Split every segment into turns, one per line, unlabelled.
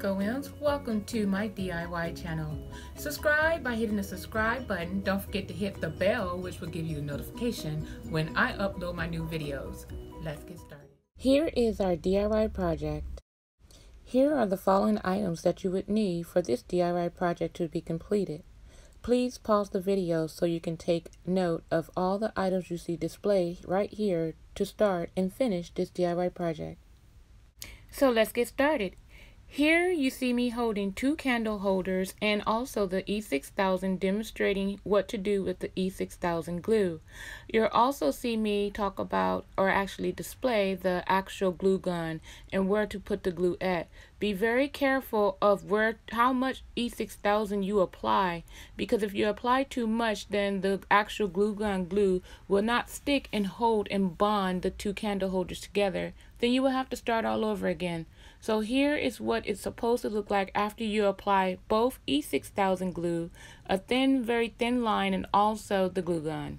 mekowilliams. Welcome to my DIY channel. Subscribe by hitting the subscribe button. Don't forget to hit the bell, which will give you a notification when I upload my new videos. Let's get started. Here is our DIY project. Here are the following items that you would need for this DIY project to be completed. Please pause the video so you can take note of all the items you see displayed right here to start and finish this DIY project. So let's get started. Here you see me holding two candle holders and also the E6000, demonstrating what to do with the E6000 glue. You'll also see me talk about, or actually display, the actual glue gun and where to put the glue at. Be very careful of how much E6000 you apply, because if you apply too much, then the actual glue gun glue will not stick and hold and bond the two candle holders together. Then you will have to start all over again. So here is what it's supposed to look like after you apply both E6000 glue, a thin, very thin line, and also the glue gun.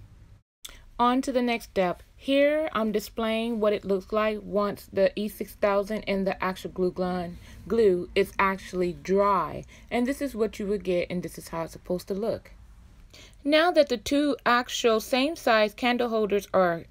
On to the next step. Here I'm displaying what it looks like once the E6000 and the actual glue is actually dry. And this is what you would get, and this is how it's supposed to look. Now that the two actual same size candle holders are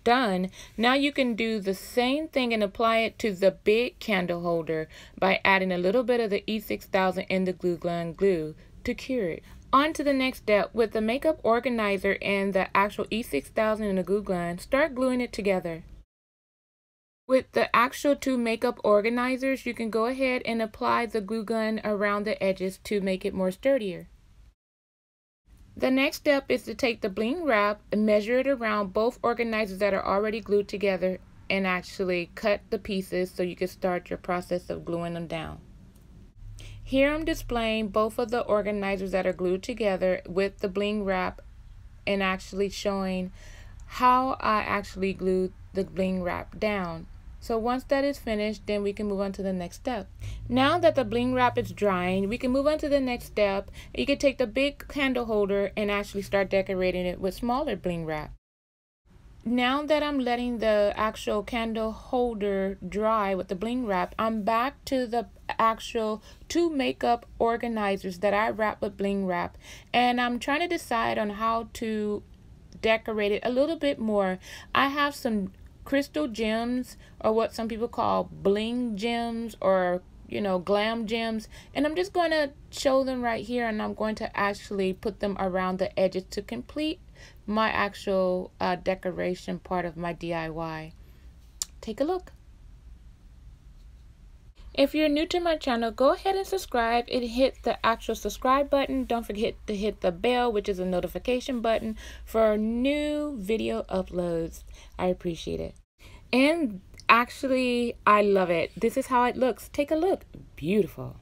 done, now you can do the same thing and apply it to the big candle holder by adding a little bit of the E6000 and the glue gun glue to cure it. On to the next step. With the makeup organizer and the actual E6000 and the glue gun, start gluing it together. With the actual two makeup organizers, you can go ahead and apply the glue gun around the edges to make it more sturdier. The next step is to take the bling wrap and measure it around both organizers that are already glued together and actually cut the pieces so you can start your process of gluing them down. Here I'm displaying both of the organizers that are glued together with the bling wrap and actually showing how I actually glued the bling wrap down. So once that is finished, then we can move on to the next step. Now that the bling wrap is drying, we can move on to the next step. You can take the big candle holder and actually start decorating it with smaller bling wrap. Now that I'm letting the actual candle holder dry with the bling wrap, I'm back to the actual two makeup organizers that I wrap with bling wrap, and I'm trying to decide on how to decorate it a little bit more. I have some crystal gems, or what some people call bling gems, or glam gems, and I'm just going to show them right here, and I'm going to actually put them around the edges to complete my actual decoration part of my DIY. Take a look. If you're new to my channel, go ahead and subscribe and hit the actual subscribe button. Don't forget to hit the bell, which is a notification button for new video uploads. I appreciate it. And actually, I love it. This is how it looks. Take a look. Beautiful.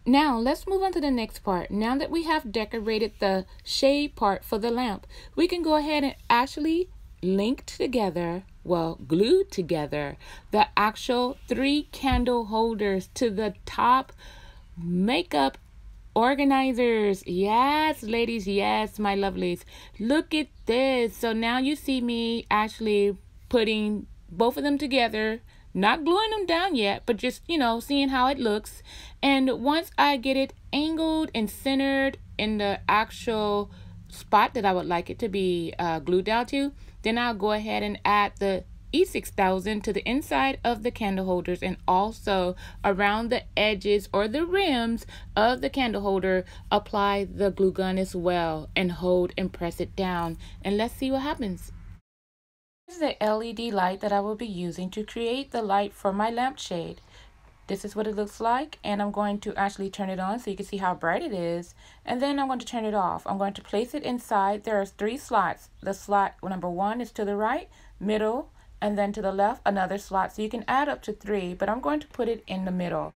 Now, let's move on to the next part. Now that we have decorated the shade part for the lamp, we can go ahead and actually link together, glue together, the actual 3 candle holders to the top makeup organizers. Yes, ladies, yes, my lovelies. Look at this. So now you see me actually putting both of them together, not gluing them down yet, but just, seeing how it looks. And once I get it angled and centered in the actual spot that I would like it to be glued down to, then I'll go ahead and add the E6000 to the inside of the candle holders and also around the edges or the rims of the candle holder, apply the glue gun as well and hold and press it down. And let's see what happens. This is the LED light that I will be using to create the light for my lampshade. This is what it looks like, and I'm going to actually turn it on so you can see how bright it is, and then I'm going to turn it off. I'm going to place it inside. There are 3 slots. The slot number 1 is to the right, middle, and then to the left another slot, so you can add up to 3, but I'm going to put it in the middle.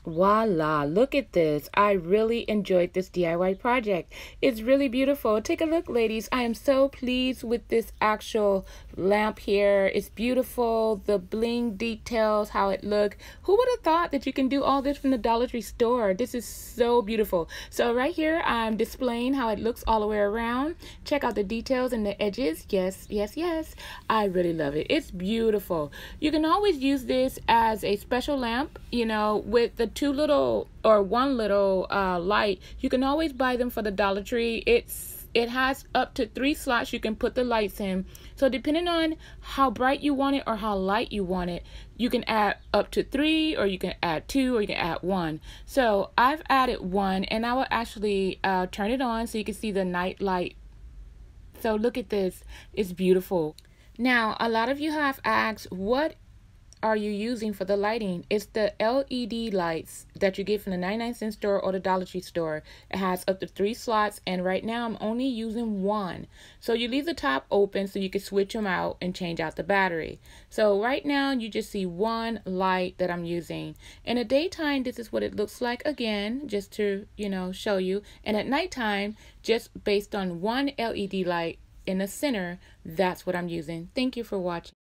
Voila, look at this. I really enjoyed this DIY project. It's really beautiful. Take a look, ladies. I am so pleased with this actual lamp here. It's beautiful. The bling details, how it look. Who would have thought that you can do all this from the Dollar Tree store? This is so beautiful. So right here, I'm displaying how it looks all the way around. Check out the details and the edges. Yes, yes, yes. I really love it. It's beautiful. You can always use this as a special lamp, with the two little or one little light, you can always buy them for the Dollar Tree. It has up to 3 slots you can put the lights in. So depending on how bright you want it or how light you want it, you can add up to 3, or you can add 2, or you can add 1. So I've added 1, and I will actually turn it on so you can see the night light. So look at this, it's beautiful. Now, a lot of you have asked, what are you using for the lighting? It's the LED lights that you get from the 99-cent store or the Dollar Tree store. It has up to 3 slots, and right now I'm only using 1. So you leave the top open so you can switch them out and change out the battery. So right now you just see 1 light that I'm using. In the daytime, this is what it looks like, again, just to, you know, show you. And at nighttime, just based on 1 LED light in the center, that's what I'm using. Thank you for watching.